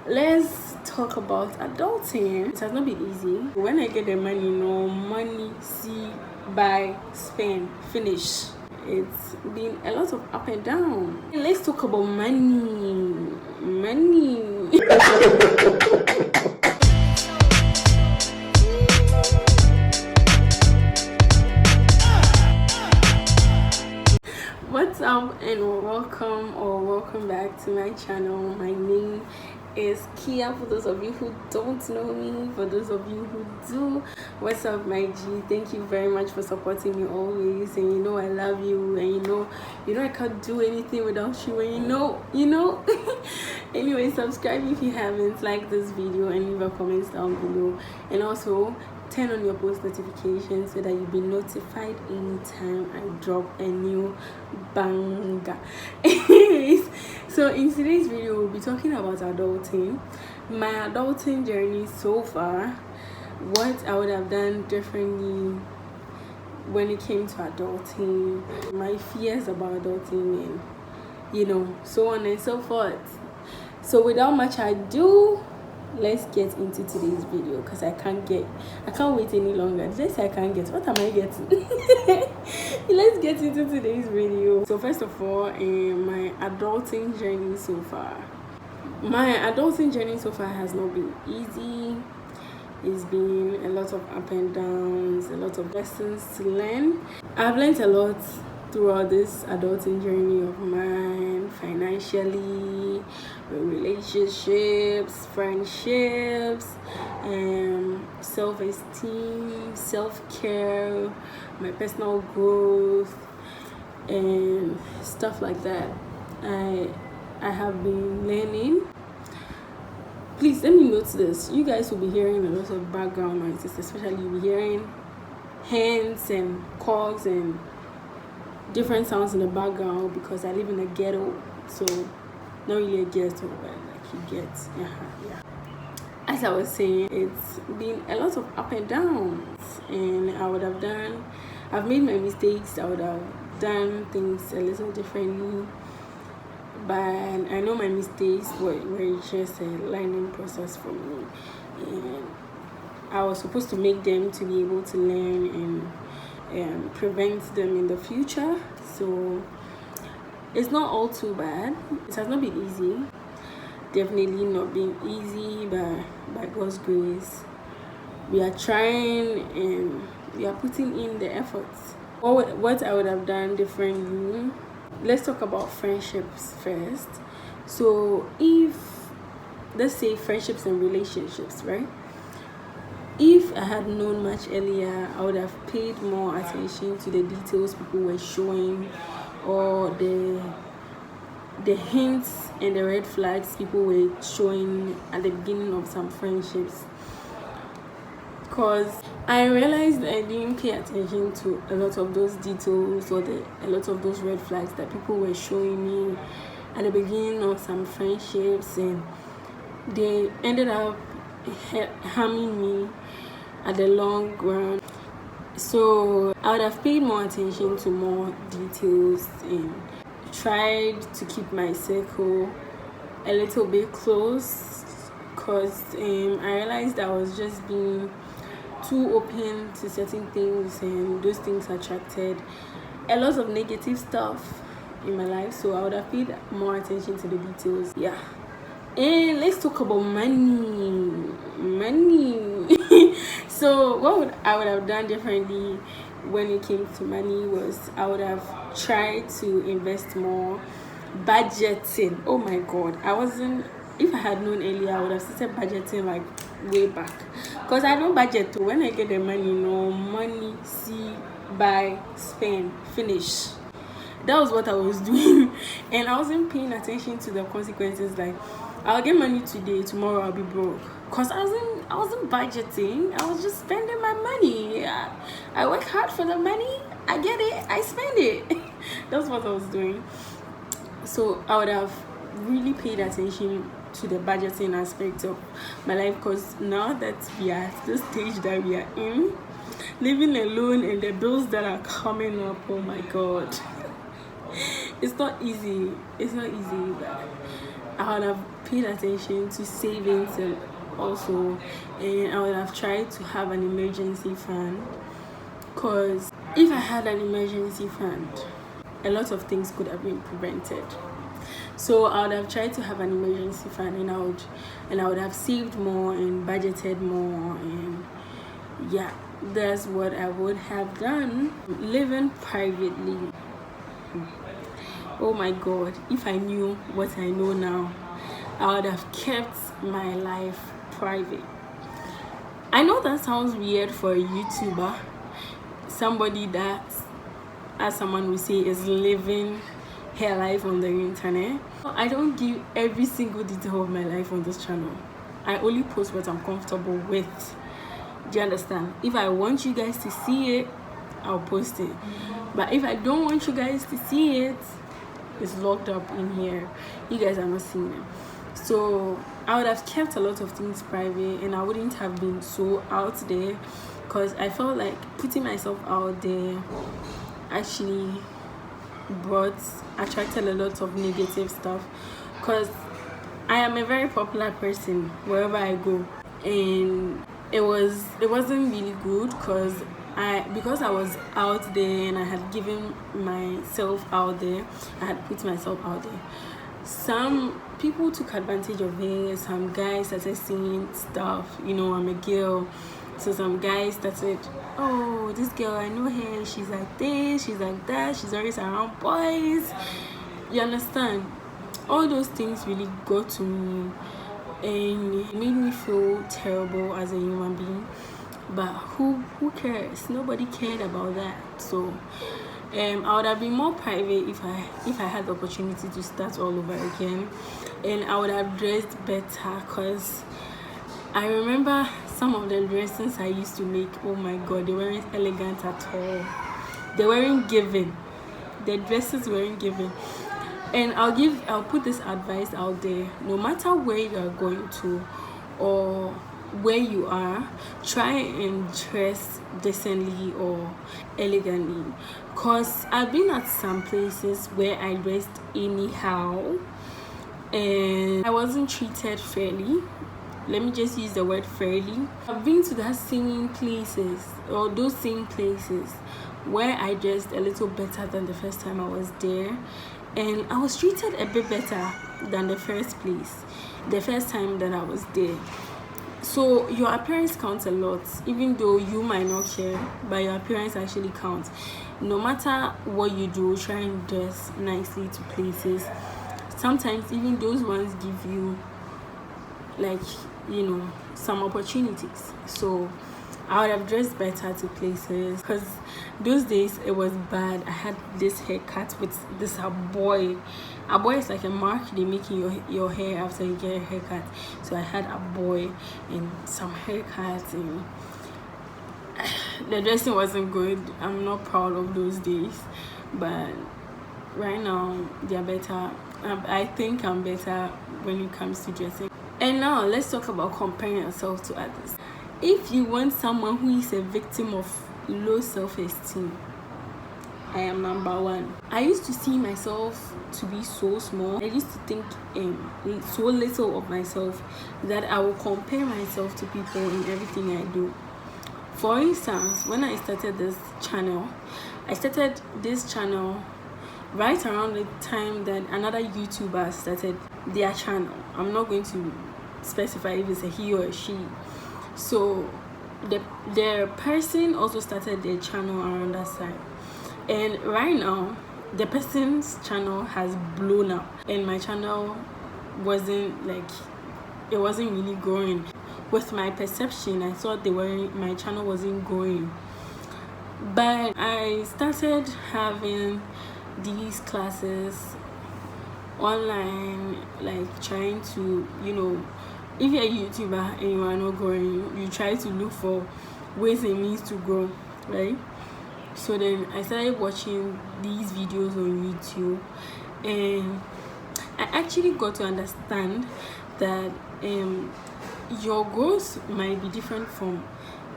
let's talk about adulting. It has not been easy. When I get the money, money, see, buy, spend, finish. It's been a lot of up and down. Let's talk about money. What's up, and welcome back to my channel. My name is Kia. For those of you who don't know me, for those of you who do, what's up, my G? Thank you very much for supporting me always, and you know I love you, and you know I can't do anything without you, and you know anyway, subscribe if you haven't, like this video, and leave a comment down below, and also turn on your post notifications so that you'll be notified anytime I drop a new banger. Anyways, so in today's video we'll be talking about adulting, my adulting journey so far, what I would have done differently when it came to adulting, my fears about adulting, and so on and so forth. So without much ado, let's get into today's video, because I can't wait any longer. What am I getting? Let's get into today's video. So first of all, my adulting journey so far. My adulting journey so far has not been easy. It's been a lot of up and downs, a lot of lessons to learn. I've learned a lot throughout this adulting journey of mine, financially, relationships, friendships, self-esteem, self-care, my personal growth, and stuff like that. I have been learning. Please let me note this. You guys will be hearing a lot of background noises, especially you'll be hearing hands and cogs and different sounds in the background, because I live in a ghetto, so not really a ghetto, but like you get, yeah. As I was saying, it's been a lot of up and downs, and I've made my mistakes. I would have done things a little differently, but I know my mistakes were just a learning process for me, and I was supposed to make them to be able to learn and prevent them in the future. So it's not all too bad. It has not been easy, definitely not been easy, but by God's grace we are trying and we are putting in the efforts. What I would have done differently, let's talk about friendships first. So let's say friendships and relationships, right? If I had known much earlier, I would have paid more attention to the details people were showing, or the hints and the red flags people were showing at the beginning of some friendships. Because I realized I didn't pay attention to a lot of those details, or a lot of those red flags that people were showing me at the beginning of some friendships, and they ended up harming me at the long run. So I would have paid more attention to more details and tried to keep my circle a little bit close, because I realized I was just being too open to certain things, and those things attracted a lot of negative stuff in my life. So I would have paid more attention to the details. Yeah. And let's talk about money. So what I would have done differently when it came to money was I would have tried to invest more. Budgeting. Oh my God, if I had known earlier, I would have started budgeting like way back, because I don't budget. When I get the money, money, see, buy, spend, finish. That was what I was doing, and I wasn't paying attention to the consequences. Like, I'll get money today, tomorrow I'll be broke, because I wasn't budgeting. I was just spending my money. I work hard for the money, I get it, I spend it. That's what I was doing. So I would have really paid attention to the budgeting aspect of my life, because now that we are at the stage that we are in, living alone and the bills that are coming up, oh my God, it's not easy, but I would have paid attention to savings and also, and I would have tried to have an emergency fund, because if I had an emergency fund, a lot of things could have been prevented. So I would have tried to have an emergency fund, and I would have saved more and budgeted more, and yeah, that's what I would have done. Living privately, oh my god, if I knew what I know now, I would have kept my life private. I know that sounds weird for a YouTuber, somebody that, as someone would say, is living her life on the internet. I don't give every single detail of my life on this channel. I only post what I'm comfortable with. Do you understand? If I want you guys to see it, I'll post it. But if I don't want you guys to see it, it's locked up in here. You guys are not seeing it. So I would have kept a lot of things private, and I wouldn't have been so out there, because I felt like putting myself out there actually attracted a lot of negative stuff, because I am a very popular person wherever I go, and it wasn't really good, because I was out there and I had given myself out there, I had put myself out there. Some people took advantage of it. Some guys started seeing stuff, you know, I'm a girl, so some guys started, oh, this girl, I know her, she's like this, she's like that, she's always around boys. You understand? All those things really got to me, and it made me feel terrible as a human being. But who cares? Nobody cared about that. So I would have been more private if I had the opportunity to start all over again, and I would have dressed better, because I remember some of the dresses I used to make, oh my god, they weren't elegant at all. They weren't given. The dresses weren't given. And I'll put this advice out there: no matter where you are going to or where you are, try and dress decently or elegantly, because I've been at some places where I dressed anyhow and I wasn't treated fairly. Let me just use the word fairly. I've been to that same places, or those same places, where I dressed a little better than the first time I was there, and I was treated a bit better than the first time that I was there. So your appearance counts a lot, even though you might not care, but your appearance actually counts. No matter what you do, try and dress nicely to places. Sometimes even those ones give you, like, you know, some opportunities. So I would have dressed better to places, because those days it was bad. I had this haircut with this boy. A boy is like a mark they make in your hair after you get a haircut. So I had a boy and some haircuts, and the dressing wasn't good. I'm not proud of those days, but right now they're better. I think I'm better when it comes to dressing. And now let's talk about comparing yourself to others. If you want someone who is a victim of low self-esteem, I am number one. I used to see myself to be so small. I used to think so little of myself that I will compare myself to people in everything I do. For instance, when I started this channel, right around the time that another YouTuber started their channel. I'm not going to specify if it's a he or a she. So the person also started their channel around that time, and right now the person's channel has blown up, and my channel wasn't really growing. With my perception, I thought my channel wasn't growing, but I started having these classes online, like trying to, you know, if you're a YouTuber and you are not growing, you try to look for ways and means to grow, right? So then I started watching these videos on YouTube, and I actually got to understand that your growth might be different from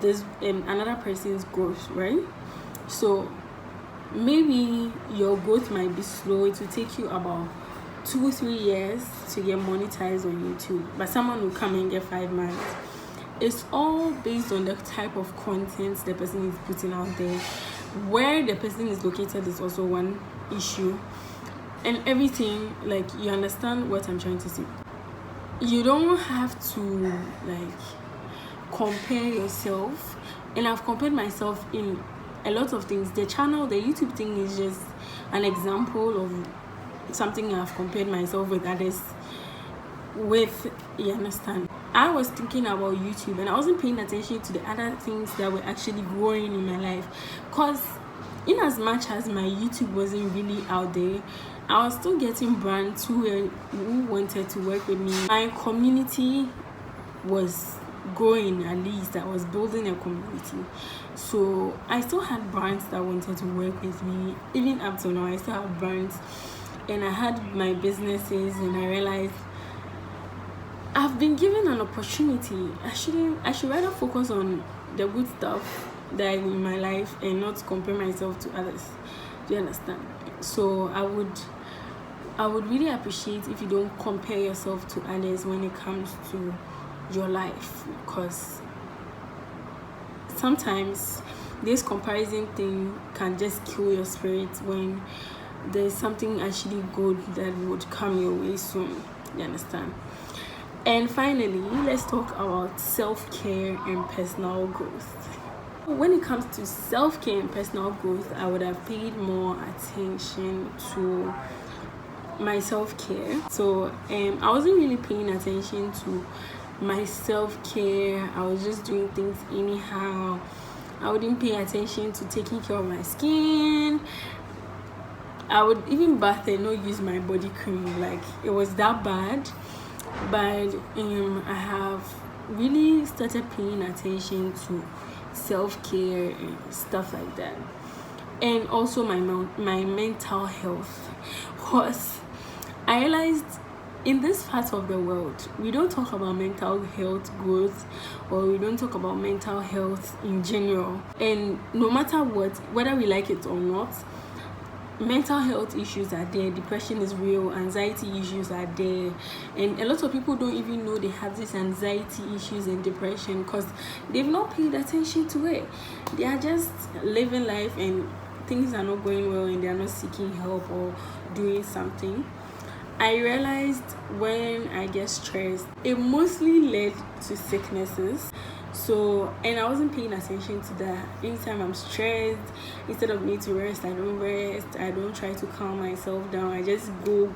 this another person's growth, right? So maybe your growth might be slow. It will take you about 2-3 years to get monetized on YouTube, but someone will come and get 5 months. It's all based on the type of content the person is putting out there. Where the person is located is also one issue, and everything. Like, you understand what I'm trying to say. You don't have to like compare yourself, and I've compared myself in a lot of things. The YouTube thing is just an example of something I've compared myself with others with. You understand? I was thinking about YouTube and I wasn't paying attention to the other things that were actually growing in my life, because in as much as my YouTube wasn't really out there, I was still getting brands who wanted to work with me. My community was growing. At least I was building a community, so I still had brands that wanted to work with me. Even up to now, I still have brands, and I had my businesses, and I realized I've been given an opportunity. I should rather focus on the good stuff that in my life and not compare myself to others. Do you understand? So I would really appreciate if you don't compare yourself to others when it comes to your life, because sometimes this comparison thing can just kill your spirit when there's something actually good that would come your way soon. You understand? And finally, let's talk about self-care and personal growth. When it comes to self-care and personal growth, I would have paid more attention to my self-care. So I wasn't really paying attention to my self-care. I was just doing things anyhow. I wouldn't pay attention to taking care of my skin. I would even bath and not use my body cream. Like, it was that bad. But I have really started paying attention to self-care and stuff like that, and also my mental health, because I realized in this part of the world we don't talk about mental health growth, or we don't talk about mental health in general. And no matter what, whether we like it or not, mental health issues are there. Depression is real, anxiety issues are there, and a lot of people don't even know they have these anxiety issues and depression because they've not paid attention to it. They are just living life and things are not going well, and they are not seeking help or doing something. I realized when I get stressed, it mostly led to sicknesses. So, and I wasn't paying attention to that. Anytime I'm stressed, instead of me to rest, I don't rest. I don't try to calm myself down. I just go.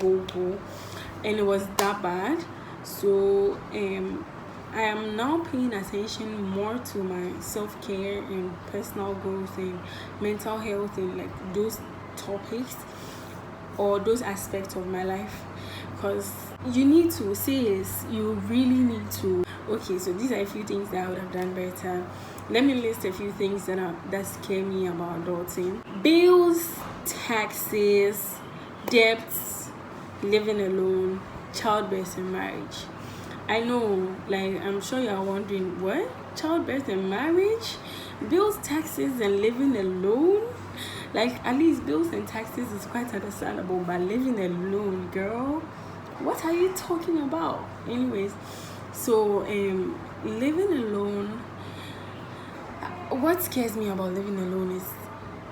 And it was that bad. So, I am now paying attention more to my self-care and personal growth and mental health and like those topics or those aspects of my life, because you need to say this. You really need to. Okay, so these are a few things that I would have done better. Let me list a few things that scare me about adulting: bills, taxes, debts, living alone, childbirth, and marriage. I know, like, I'm sure you are wondering, what? Childbirth and marriage? Bills, taxes, and living alone? Like, at least bills and taxes is quite understandable, but living alone, girl, what are you talking about? Anyways, so living alone, what scares me about living alone is,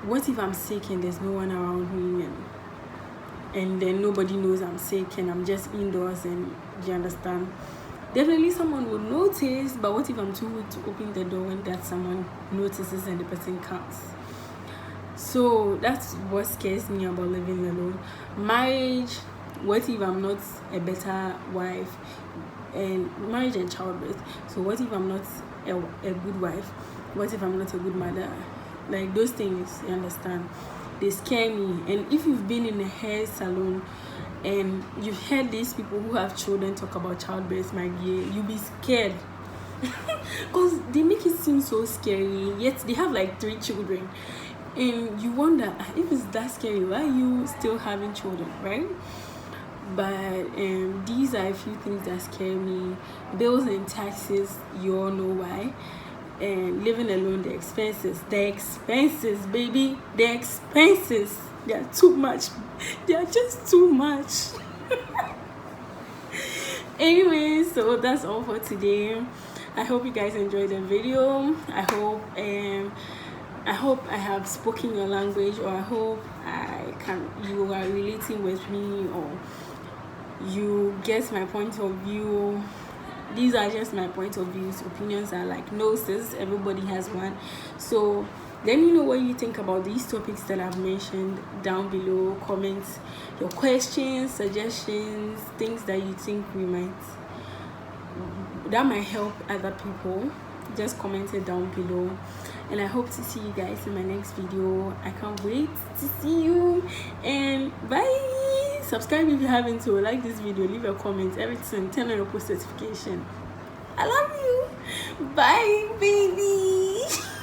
what if I'm sick and there's no one around me, and then nobody knows I'm sick and I'm just indoors, and do you understand? Definitely someone would notice, but what if I'm too weak to open the door when that someone notices and the person comes? So that's what scares me about living alone. Marriage, what if I'm not a better wife? And marriage and childbirth, so what if I'm not a good wife? What if I'm not a good mother? Like, those things, you understand, they scare me. And if you've been in a hair salon and you've heard these people who have children talk about childbirth, my dear, you'll be scared because they make it seem so scary, yet they have like 3 children, and you wonder, if it's that scary, why are you still having children, right? But these are a few things that scare me. Bills and taxes, you all know why. And living alone, the expenses, baby, the expenses, they are too much. They are just too much. Anyway, so that's all for today. I hope you guys enjoyed the video. I hope I have spoken your language, or I hope you are relating with me, or you get my point of view. These are just my point of views. Opinions are like no sis, everybody has one. So let me know what you think about these topics that I've mentioned down below. Comments your questions, suggestions, things that you think that might help other people. Just comment it down below, and I hope to see you guys in my next video. I can't wait to see you, and bye. Subscribe if you haven't, to like this video, leave a comment, everything, turn on your post notification. I love you. Bye, baby.